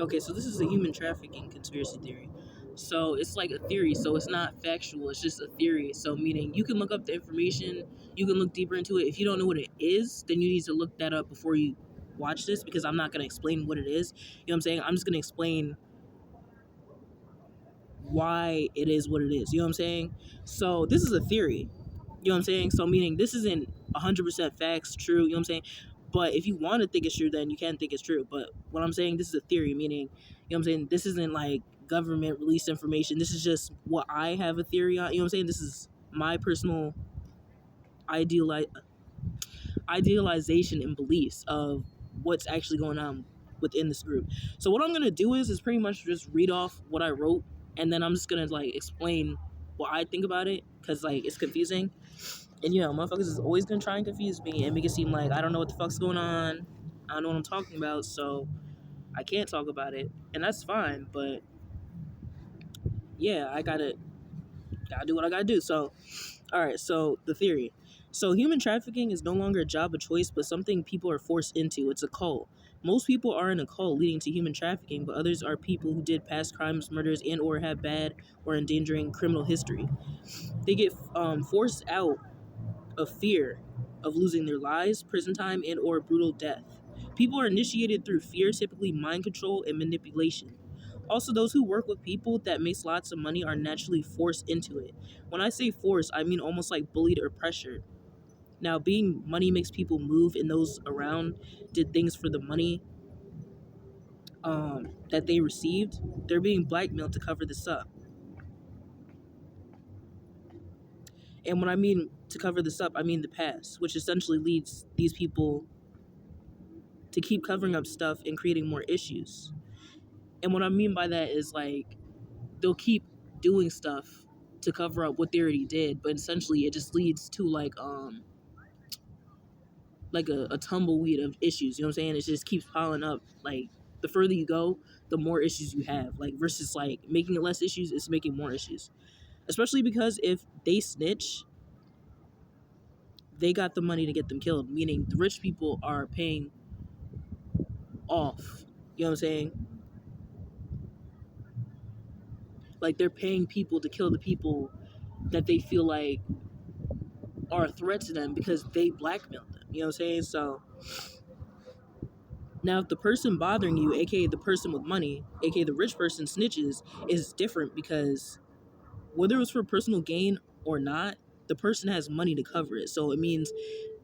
Okay, so this is a human trafficking conspiracy theory. So it's like a theory, so it's not factual, it's just a theory. So meaning you can look up the information, you can look deeper into it. If you don't know what it is, then you need to look that up before you watch this, because I'm not going to explain what it is. You know what I'm saying? I'm just going to explain why it is what it is. You know what I'm saying? So this is a theory. You know what I'm saying? So meaning this isn't 100% facts, true. You know what I'm saying? But if you want to think it's true, then you can think it's true. But what I'm saying, this is a theory, meaning, you know what I'm saying? This isn't like government released information. This is just what I have a theory on. You know what I'm saying? This is my personal idealization and beliefs of what's actually going on within this group. So what I'm gonna do is pretty much just read off what I wrote, and then I'm just gonna like explain what I think about it, because like it's confusing. And motherfuckers is always gonna try and confuse me and make it seem like I don't know what the fuck's going on. I don't know what I'm talking about, so I can't talk about it. And that's fine, but yeah, I gotta do what I gotta do. So alright, so the theory. So human trafficking is no longer a job of choice, but something people are forced into. It's a cult. Most people are in a cult leading to human trafficking, but others are people who did past crimes, murders, and or have bad or endangering criminal history. They get forced out of fear of losing their lives, prison time, and or brutal death. People are initiated through fear, typically mind control and manipulation. Also, those who work with people that makes lots of money are naturally forced into it. When I say forced, I mean almost like bullied or pressured. Now, being money makes people move, and those around did things for the money that they received. They're being blackmailed to cover this up. And when I mean to cover this up, I mean the past, which essentially leads these people to keep covering up stuff and creating more issues. And what I mean by that is like they'll keep doing stuff to cover up what they already did, but essentially it just leads to like a tumbleweed of issues. You know what I'm saying? It just keeps piling up. Like the further you go, the more issues you have. Like versus like making it less issues, it's making more issues. Especially because if they snitch, they got the money to get them killed. Meaning the rich people are paying off. You know what I'm saying? Like they're paying people to kill the people that they feel like are a threat to them because they blackmailed them. You know what I'm saying? So now if the person bothering you, aka the person with money, aka the rich person snitches, is different because whether it was for personal gain or not, the person has money to cover it. So it means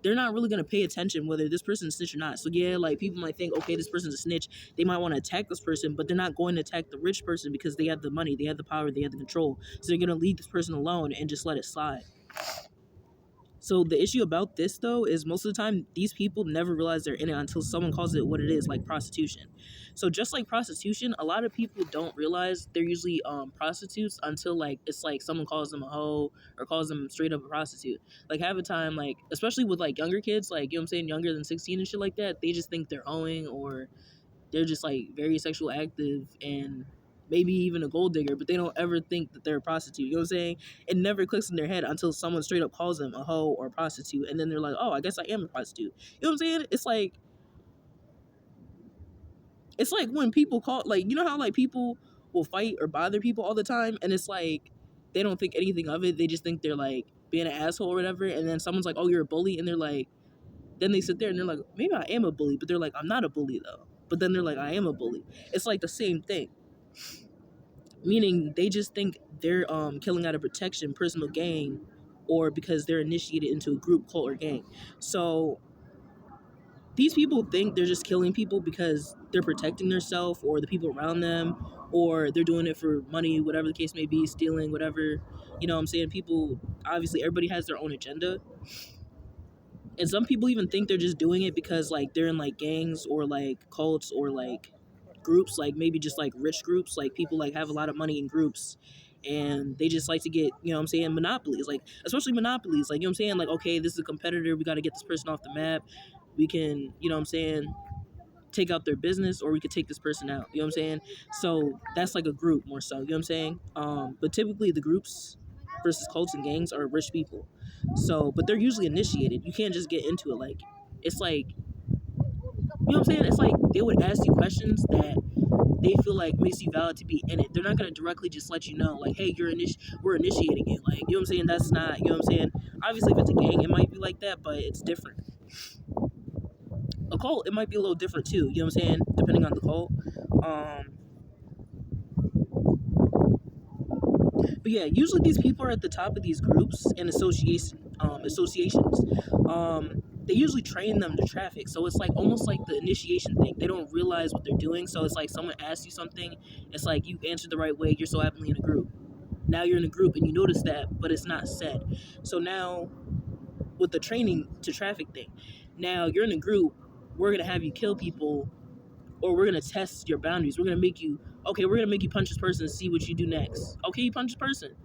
they're not really going to pay attention whether this person's snitch or not. So yeah, like people might think, okay, this person's a snitch. They might want to attack this person, but they're not going to attack the rich person because they have the money, they have the power, they have the control. So they're going to leave this person alone and just let it slide. So the issue about this though is most of the time these people never realize they're in it until someone calls it what it is, like prostitution. So just like prostitution, a lot of people don't realize they're usually prostitutes until like it's like someone calls them a hoe or calls them straight up a prostitute. Like half the time, like especially with like younger kids, like you know what I'm saying, younger than 16 and shit like that, they just think they're hoeing or they're just like very sexual active and maybe even a gold digger, but they don't ever think that they're a prostitute. You know what I'm saying? It never clicks in their head until someone straight up calls them a hoe or a prostitute, and then they're like, "Oh, I guess I am a prostitute." You know what I'm saying? It's like when people call, like, you know how like people will fight or bother people all the time, and it's like they don't think anything of it. They just think they're like being an asshole or whatever, and then someone's like, "Oh, you're a bully," and they're like, then they sit there and they're like, "Maybe I am a bully," but they're like, "I'm not a bully though." But then they're like, "I am a bully." It's like the same thing. Meaning they just think they're killing out of protection, personal gain, or because they're initiated into a group, cult, or gang. So these people think they're just killing people because they're protecting themselves or the people around them, or they're doing it for money, whatever the case may be, stealing, whatever. You know what I'm saying? People, obviously, everybody has their own agenda. And some people even think they're just doing it because like they're in like gangs or like cults or like groups, like maybe just like rich groups, like people like have a lot of money in groups and they just like to get, you know what I'm saying, monopolies, like especially monopolies, like, you know what I'm saying, like, okay, this is a competitor, we got to get this person off the map, we can, you know what I'm saying, take out their business, or we could take this person out, you know what I'm saying? So that's like a group more so, you know what I'm saying? But typically the groups versus cults and gangs are rich people. So, but they're usually initiated. You can't just get into it. Like, it's like, you know what I'm saying? It's like they would ask you questions that they feel like makes you valid to be in it. They're not gonna directly just let you know, like, hey, we're initiating it. Like, you know what I'm saying? That's not, you know what I'm saying? Obviously, if it's a gang, it might be like that, but it's different. A cult, it might be a little different too. You know what I'm saying? Depending on the cult. But yeah, usually these people are at the top of these groups and associations. They usually train them to traffic, so it's like almost like the initiation thing. They don't realize what they're doing, so it's like someone asks you something, it's like you answered the right way. You're so happily in a group. Now you're in a group and you notice that, but it's not said. So now, with the training to traffic thing, now you're in a group. We're gonna have you kill people, or we're gonna test your boundaries. We're gonna make you okay. We're gonna make you punch this person and see what you do next. Okay, you punch this person.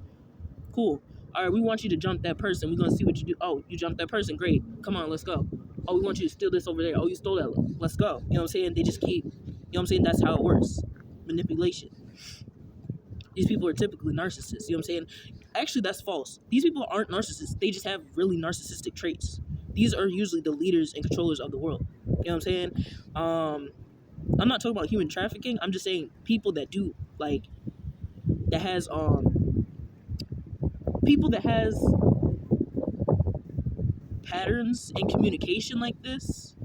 Cool. All right, we want you to jump that person. We're gonna see what you do. Oh, you jumped that person. Great. Come on, let's go. Oh, we want you to steal this over there. Oh, you stole that. Let's go. You know what I'm saying? They just keep. You know what I'm saying? That's how it works. Manipulation. These people are typically narcissists. You know what I'm saying? Actually, that's false. These people aren't narcissists. They just have really narcissistic traits. These are usually the leaders and controllers of the world. You know what I'm saying? I'm not talking about human trafficking. I'm just saying people that do like that has people that has patterns in communication like this.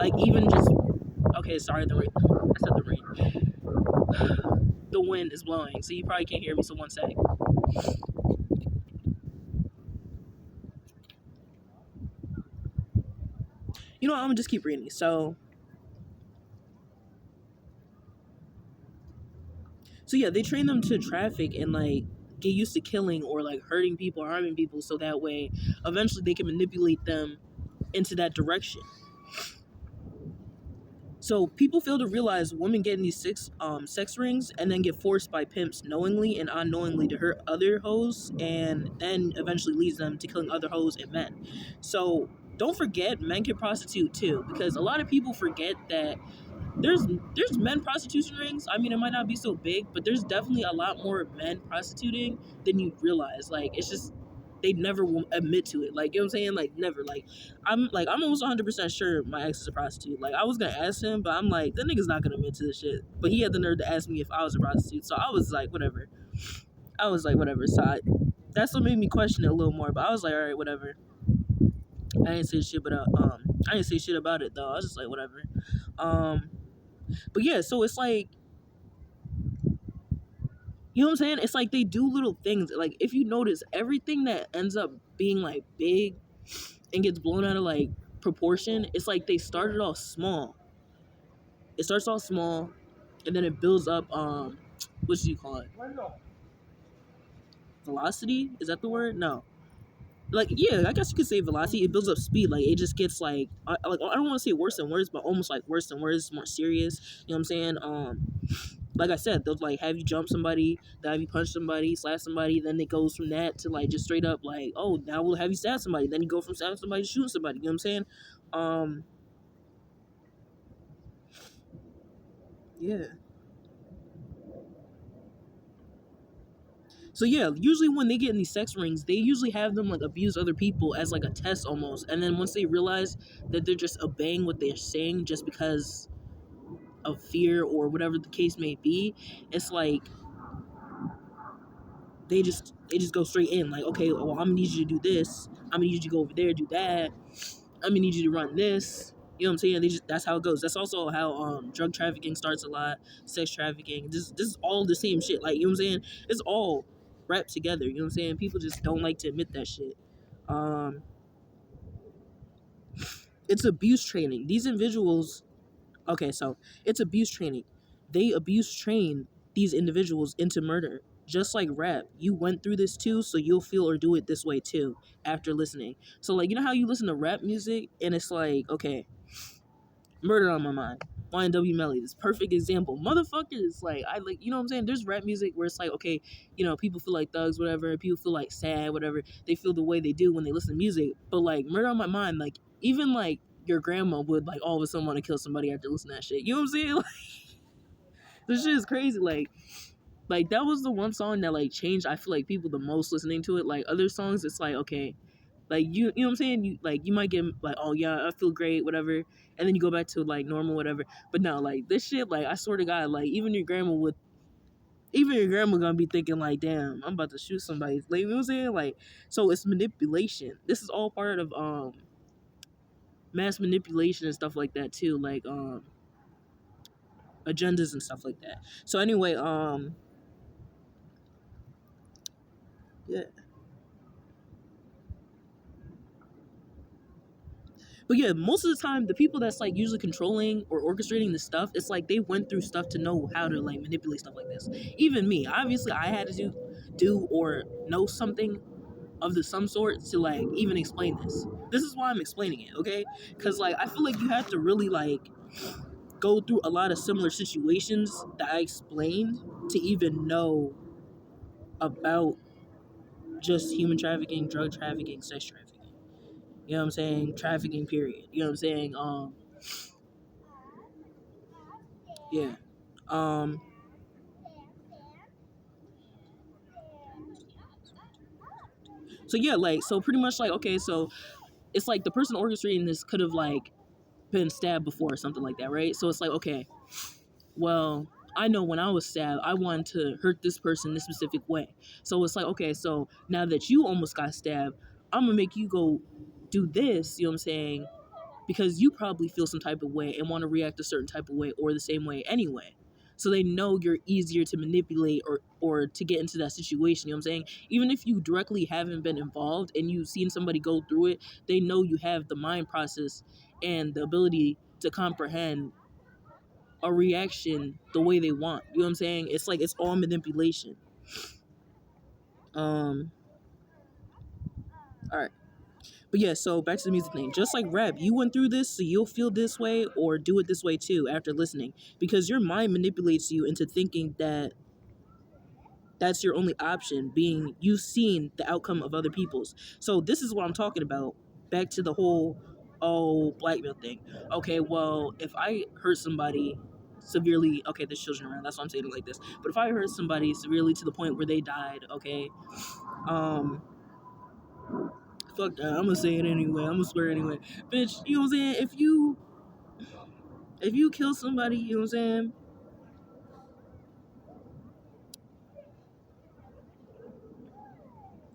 Like even just okay, sorry, the rain. I said the rain. The wind is blowing, so you probably can't hear me. So one sec. You know what, I'm gonna just keep reading. So yeah, they train them to traffic and like get used to killing or like hurting people or harming people, so that way eventually they can manipulate them into that direction. So people fail to realize women get in these sex rings and then get forced by pimps knowingly and unknowingly to hurt other hoes, and then eventually leads them to killing other hoes and men. So don't forget, men can prostitute too, because a lot of people forget that there's men prostitution rings. I mean, it might not be so big, but there's definitely a lot more men prostituting than you realize. Like, it's just they never will admit to it. Like, you know what I'm saying? Like, never. I'm almost 100% sure my ex is a prostitute. Like, I was gonna ask him, but I'm like, that nigga's not gonna admit to this shit. But he had the nerve to ask me if I was a prostitute, so I was like, whatever. That's what made me question it a little more. But I was like, all right, whatever. I didn't say shit, I didn't say shit about it though. I was just like, whatever. But yeah, so it's like, you know what I'm saying? It's like they do little things. Like, if you notice, everything that ends up being like big and gets blown out of like proportion, it's like they started off small. It starts off small and then it builds up what do you call it? Velocity? Is that the word? No. Like, yeah, I guess you could say velocity. It builds up speed. Like, it just gets like I don't want to say worse and worse, but almost like worse and worse, more serious. You know what I'm saying? Like I said, they'll like have you jump somebody, then have you punch somebody, slap somebody, then it goes from that to like just straight up like, oh, now we'll have you stab somebody. Then you go from stabbing somebody to shooting somebody. You know what I'm saying? Yeah. So yeah, usually when they get in these sex rings, they usually have them like abuse other people as like a test almost. And then once they realize that they're just obeying what they're saying just because of fear or whatever the case may be, it's like they just go straight in. Like, okay, well, I'm gonna need you to do this. I'm gonna need you to go over there, do that. I'm gonna need you to run this. You know what I'm saying? That's how it goes. That's also how drug trafficking starts a lot, sex trafficking. This is all the same shit. Like, you know what I'm saying? It's all wrapped together. You know what I'm saying? People just don't like to admit that shit. Um, it's abuse training. These individuals. Okay, so it's abuse training. They abuse train these individuals into murder. Just like rap, you went through this too, so you'll feel or do it this way too after listening. So, like, you know how you listen to rap music and it's like, okay, murder on my mind. YNW Melly, this perfect example. Motherfuckers, like, I like, you know what I'm saying? There's rap music where it's like, okay, you know, people feel like thugs, whatever. People feel like sad, whatever. They feel the way they do when they listen to music. But like, murder on my mind, like, even like your grandma would like all of a sudden want to kill somebody after listening to that shit. You know what I'm saying? Like, this shit is crazy. Like that was the one song that like changed. I feel like people the most listening to it. Like other songs, it's like okay, Like you know what I'm saying? You like you might get like, oh yeah, I feel great, whatever, and then you go back to like normal, whatever. But no, like this shit, like I swear to God, like even your grandma gonna be thinking like, damn, I'm about to shoot somebody. Like you know what I'm saying? Like, so it's manipulation. This is all part of mass manipulation and stuff like that too, like agendas and stuff like that. So anyway, yeah. But yeah, most of the time, the people that's like usually controlling or orchestrating the stuff, it's like they went through stuff to know how to like manipulate stuff like this. Even me, obviously, I had to do or know something of the some sort to like even explain this. This is why I'm explaining it, okay? Because like I feel like you have to really like go through a lot of similar situations that I explained to even know about just human trafficking, drug trafficking, sex trafficking. You know what I'm saying? Trafficking, period. You know what I'm saying? Yeah. Um, so yeah, like so pretty much like okay, so it's like the person orchestrating this could have like been stabbed before or something like that, right? So it's like, okay, well, I know when I was stabbed, I wanted to hurt this person this specific way. So it's like, okay, so now that you almost got stabbed, I'm gonna make you go do this, you know what I'm saying? Because you probably feel some type of way and want to react a certain type of way or the same way anyway. So they know you're easier to manipulate or to get into that situation, you know what I'm saying? Even if you directly haven't been involved and you've seen somebody go through it, they know you have the mind process and the ability to comprehend a reaction the way they want. You know what I'm saying? It's like it's all manipulation. Um all right. But yeah, so back to the music thing. Just like rap, you went through this, so you'll feel this way or do it this way too after listening. Because your mind manipulates you into thinking that that's your only option, being you've seen the outcome of other people's. So this is what I'm talking about. Back to the whole blackmail thing. Okay, well, if I hurt somebody severely, okay, there's children around, that's why I'm saying it like this. But if I hurt somebody severely to the point where they died, okay, um, fuck that. I'm gonna say it anyway. I'm gonna swear anyway. Bitch, you know what I'm saying? If you kill somebody, you know what I'm saying?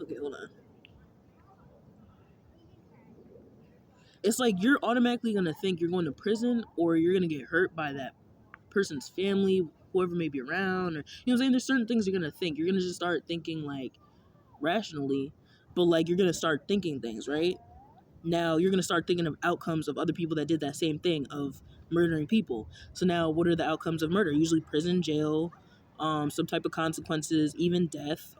Okay, hold on. It's like you're automatically gonna think you're going to prison or you're gonna get hurt by that person's family, whoever may be around, or you know what I'm saying? There's certain things you're gonna think. You're gonna just start thinking like rationally, but like you're gonna start thinking things, right? Now you're gonna start thinking of outcomes of other people that did that same thing of murdering people. So now what are the outcomes of murder? Usually prison, jail, some type of consequences, even death,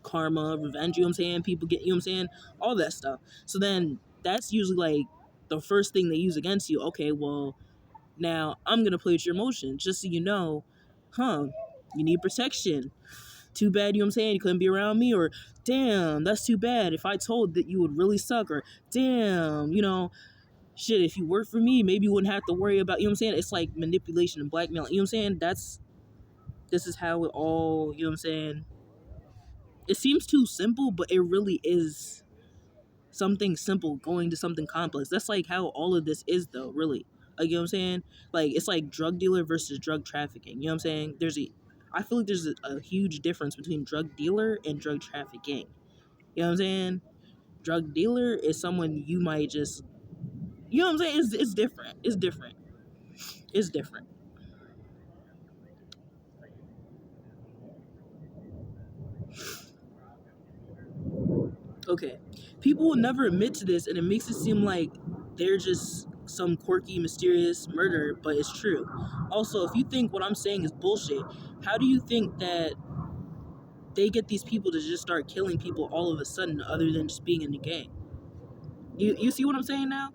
karma, revenge, you know what I'm saying? People get, you know what I'm saying? All that stuff. So then that's usually like the first thing they use against you. Okay, well, now I'm gonna play with your emotions just so you know, huh? You need protection. Too bad, you know what I'm saying? You couldn't be around me, or damn, that's too bad. If I told that you would really suck, or damn, shit, if you worked for me, maybe you wouldn't have to worry about, you know what I'm saying? It's like manipulation and blackmail. You know what I'm saying? This is how it all, you know what I'm saying? It seems too simple, but it really is something simple going to something complex. That's like how all of this is though, really. Like, you know what I'm saying? Like it's like drug dealer versus drug trafficking. You know what I'm saying? I feel like there's a huge difference between drug dealer and drug trafficking. You know what I'm saying? Drug dealer is someone you might just, you know what I'm saying? It's different. It's different. It's different. Okay. People will never admit to this and it makes it seem like they're just some quirky, mysterious murder, but it's true. Also, if you think what I'm saying is bullshit, how do you think that they get these people to just start killing people all of a sudden other than just being in the gang? You see what I'm saying now?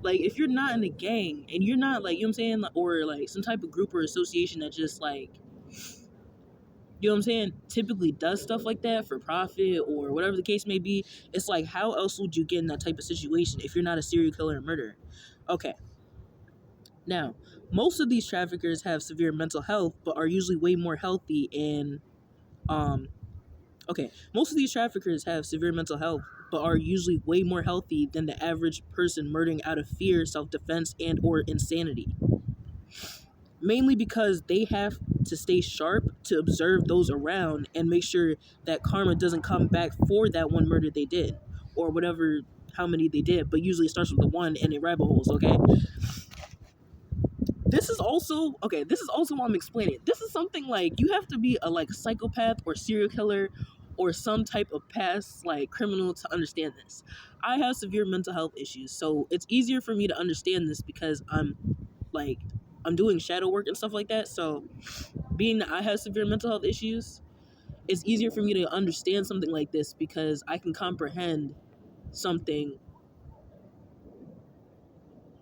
Like if you're not in a gang and you're not like, you know what I'm saying, or like some type of group or association that just like, you know what I'm saying, typically does stuff like that for profit or whatever the case may be, it's like how else would you get in that type of situation if you're not a serial killer and murderer? Okay. Now, most of these traffickers have severe mental health but are usually way more healthy and um most of these traffickers have severe mental health but are usually way more healthy than the average person murdering out of fear, self-defense, and or insanity. Mainly because they have to stay sharp to observe those around and make sure that karma doesn't come back for that one murder they did, or whatever, how many they did, but usually it starts with the one and it rabbit holes, okay? This is also why I'm explaining it. This is something like you have to be a like psychopath or serial killer or some type of past like criminal to understand this. I have severe mental health issues, so it's easier for me to understand this because like I'm doing shadow work and stuff like that. So being that I have severe mental health issues, it's easier for me to understand something like this because I can comprehend something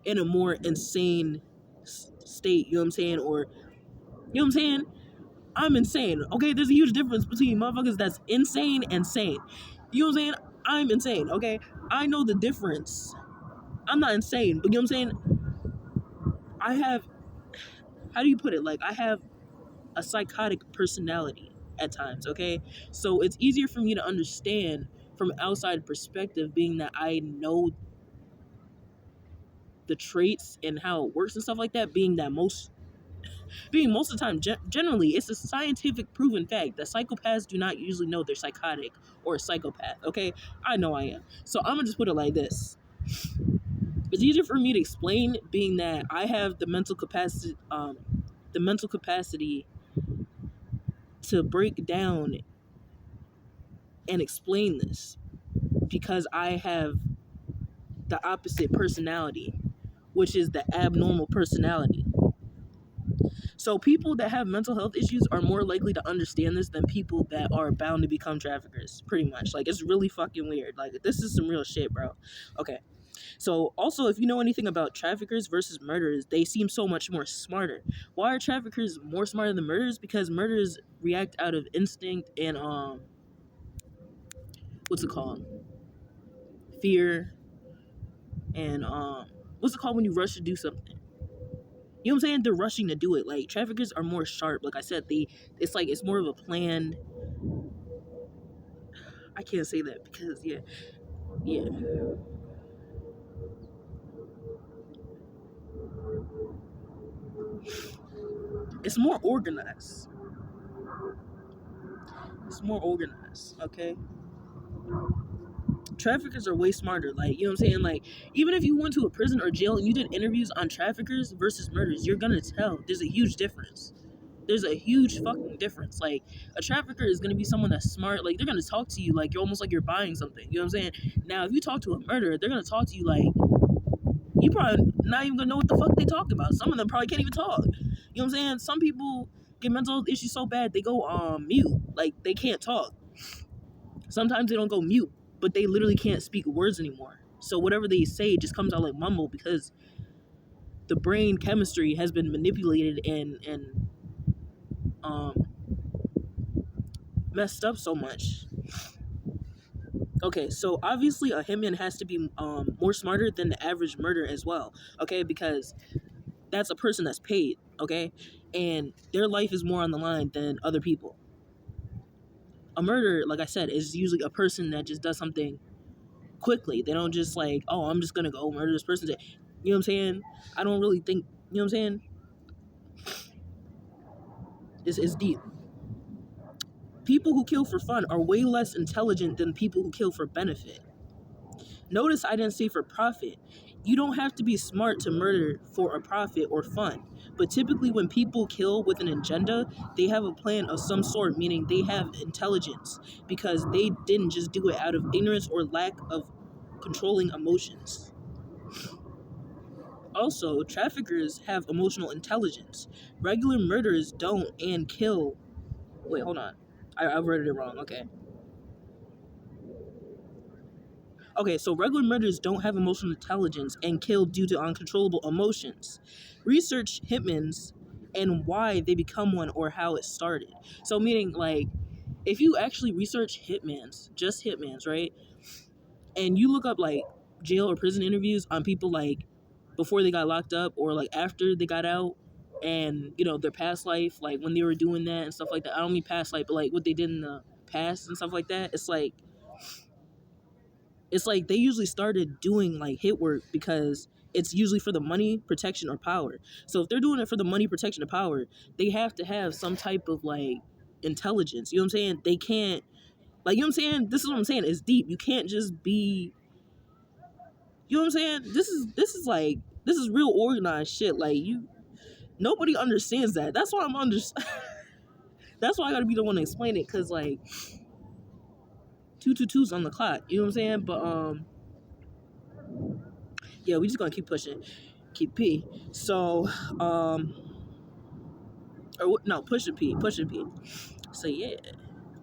in a more insane state, you know what I'm saying? Or, you know what I'm saying? I'm insane, okay? There's a huge difference between motherfuckers that's insane and sane. You know what I'm saying? I'm insane, okay? I know the difference. I'm not insane, but you know what I'm saying? I have, how do you put it? Like, I have a psychotic personality at times, okay? So it's easier for me to understand from outside perspective, being that I know the traits and how it works and stuff like that, being most of the time, generally, it's a scientific proven fact that psychopaths do not usually know they're psychotic or a psychopath, okay? I know I am. So I'm gonna just put it like this. It's easier for me to explain, being that I have the mental capacity to break down and explain this because I have the opposite personality, which is the abnormal personality. So people that have mental health issues are more likely to understand this than people that are bound to become traffickers, pretty much. Like, it's really fucking weird. Like, this is some real shit, bro. Okay. So also, if you know anything about traffickers versus murderers, they seem so much more smarter. Why are traffickers more smarter than murderers? Because murderers react out of instinct and what's it called? Fear and what's it called when you rush to do something? You know what I'm saying? They're rushing to do it. Like, traffickers are more sharp. Like I said, it's like it's more of a planned. I can't say that because yeah. It's more organized. It's more organized. Okay. Traffickers are way smarter. Like, you know what I'm saying? Like, even if you went to a prison or jail and you did interviews on traffickers versus murderers, you're gonna tell there's a huge difference. There's a huge fucking difference. Like, a trafficker is gonna be someone that's smart. Like, they're gonna talk to you like you're almost like you're buying something. You know what I'm saying? Now, if you talk to a murderer, they're gonna talk to you like you probably not even gonna know what the fuck they talking about. Some of them probably can't even talk. You know what I'm saying? Some people get mental health issues so bad they go mute. Like, they can't talk. Sometimes they don't go mute, but they literally can't speak words anymore. So whatever they say just comes out like mumble because the brain chemistry has been manipulated and um messed up so much. Okay, so obviously a hitman has to be more smarter than the average murderer as well. Okay, because that's a person that's paid. Okay, and their life is more on the line than other people. A murderer, like I said, is usually a person that just does something quickly. They don't just like, oh, I'm just gonna go murder this person. You know what I'm saying? I don't really think, you know what I'm saying? It's deep. People who kill for fun are way less intelligent than people who kill for benefit. Notice I didn't say for profit. You don't have to be smart to murder for a profit or fun. But typically, when people kill with an agenda, they have a plan of some sort, meaning they have intelligence because they didn't just do it out of ignorance or lack of controlling emotions. Also, traffickers have emotional intelligence. Regular murderers don't and kill. Wait, hold on. I worded it wrong. Okay, so regular murderers don't have emotional intelligence and kill due to uncontrollable emotions. Research hitmans and why they become one or how it started. So, meaning, like, if you actually research hitmans, just hitmans, right? And you look up, like, jail or prison interviews on people, like, before they got locked up or, like, after they got out and, you know, their past life, like, when they were doing that and stuff like that. I don't mean past life, but, like, what they did in the past and stuff like that. It's like, It's like they usually started doing like hit work because it's usually for the money, protection, or power. So if they're doing it for the money, protection, or power, they have to have some type of like intelligence. You know what I'm saying? They can't, like, you know what I'm saying? This is what I'm saying. It's deep. You can't just be, you know what I'm saying? This is like, this is real organized shit. Like, nobody understands that. That's why that's why I gotta be the one to explain it, cause like 222's on the clock. You know what I'm saying? But yeah, we just gonna keep pushing, keep P. So or no, pushing P. So yeah.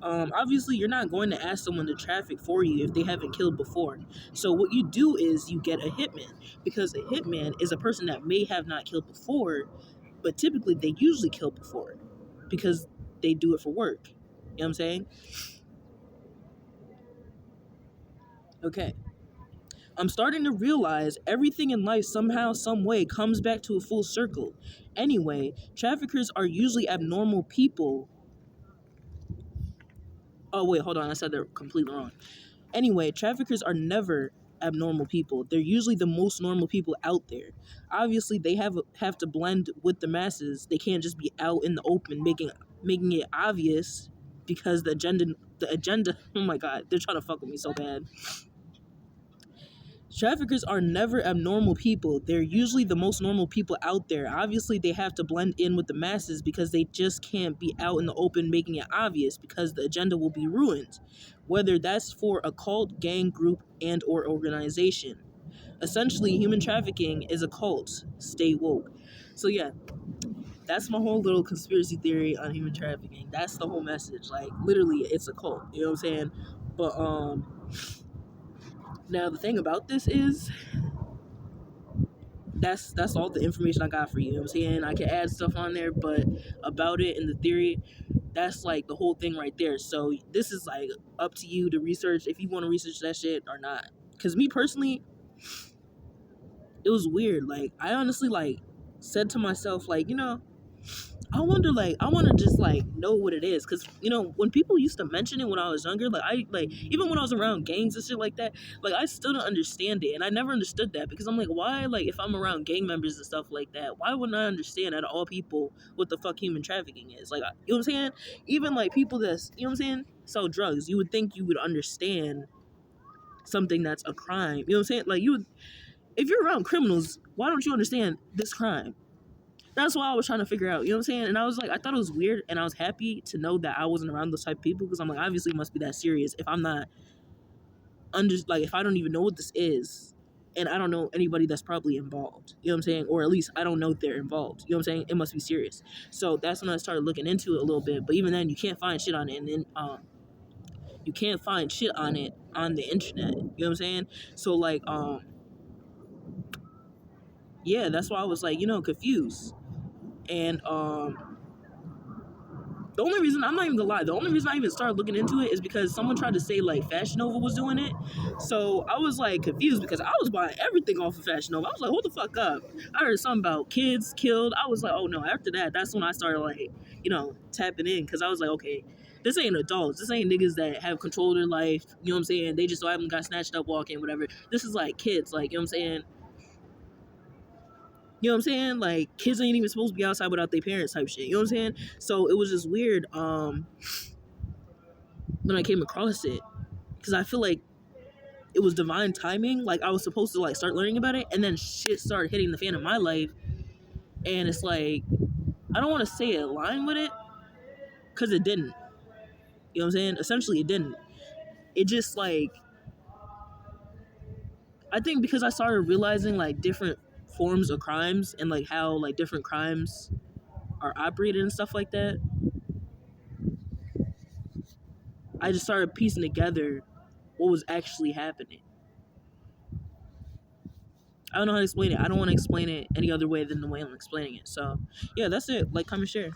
Obviously, you're not going to ask someone to traffic for you if they haven't killed before. So what you do is you get a hitman, because a hitman is a person that may have not killed before, but typically they usually kill before because they do it for work. You know what I'm saying? Okay. I'm starting to realize everything in life somehow, some way comes back to a full circle. Anyway, traffickers are usually abnormal people. Oh wait, hold on, I said they're completely wrong. Anyway, traffickers are never abnormal people. They're usually the most normal people out there. Obviously, they have to blend with the masses. They can't just be out in the open making it obvious, because the agenda, oh my god, they're trying to fuck with me so bad. Traffickers are never abnormal people. They're usually the most normal people out there. Obviously, they have to blend in with the masses because they just can't be out in the open making it obvious, because the agenda will be ruined, whether that's for a cult, gang, group, and or organization. Essentially, human trafficking is a cult. Stay woke. So yeah, that's my whole little conspiracy theory on human trafficking. That's the whole message. Like, literally, it's a cult. You know what I'm saying? But now the thing about this is, that's all the information I got for you. You know what I'm saying? I can add stuff on there, but about it and the theory, that's like the whole thing right there. So this is like up to you to research if you want to research that shit or not. Because me personally, it was weird. Like, I honestly like said to myself, like, I wonder, like, I want to just like know what it is, because when people used to mention it when I was younger, like, I like, even when I was around gangs and shit like that, like, I still don't understand it, and I never understood that, because I'm like, why, like, if I'm around gang members and stuff like that, why wouldn't I understand out of all people what the fuck human trafficking is? Like, you know what I'm saying? Even like people that's, you know what I'm saying, sell drugs, you would think you would understand something that's a crime. You know what I'm saying? Like, you would, if you're around criminals, why don't you understand this crime? That's what I was trying to figure out. You know what I'm saying? And I was like, I thought it was weird, and I was happy to know that I wasn't around those type of people, because I'm like, obviously it must be that serious if I'm not like, if I don't even know what this is, and I don't know anybody that's probably involved. You know what I'm saying? Or at least I don't know if they're involved. You know what I'm saying? It must be serious. So that's when I started looking into it a little bit. But even then, you can't find shit on it, and then you can't find shit on it on the internet. You know what I'm saying? So like yeah, that's why I was like, confused. And the only reason, I'm not even gonna lie, the only reason I even started looking into it is because someone tried to say like Fashion Nova was doing it. So I was like confused, because I was buying everything off of Fashion Nova. I was like, hold the fuck up. I heard something about kids killed. I was like, oh no. After that, that's when I started like, tapping in, because I was like, okay, this ain't adults. This ain't niggas that have control of their life. You know what I'm saying? They just so haven't got snatched up walking, whatever. This is like kids, like, you know what I'm saying? You know what I'm saying? Like, kids ain't even supposed to be outside without their parents type shit. You know what I'm saying? So it was just weird when I came across it, because I feel like it was divine timing. Like, I was supposed to like start learning about it, and then shit started hitting the fan in my life, and it's like, I don't want to say it aligned with it, because it didn't. You know what I'm saying? Essentially, it didn't. It just like, I think because I started realizing like different forms of crimes, and like how like different crimes are operated and stuff like that, I just started piecing together what was actually happening. I don't know how to explain it. I don't want to explain it any other way than the way I'm explaining it. So, yeah, that's it. Like, comment, share.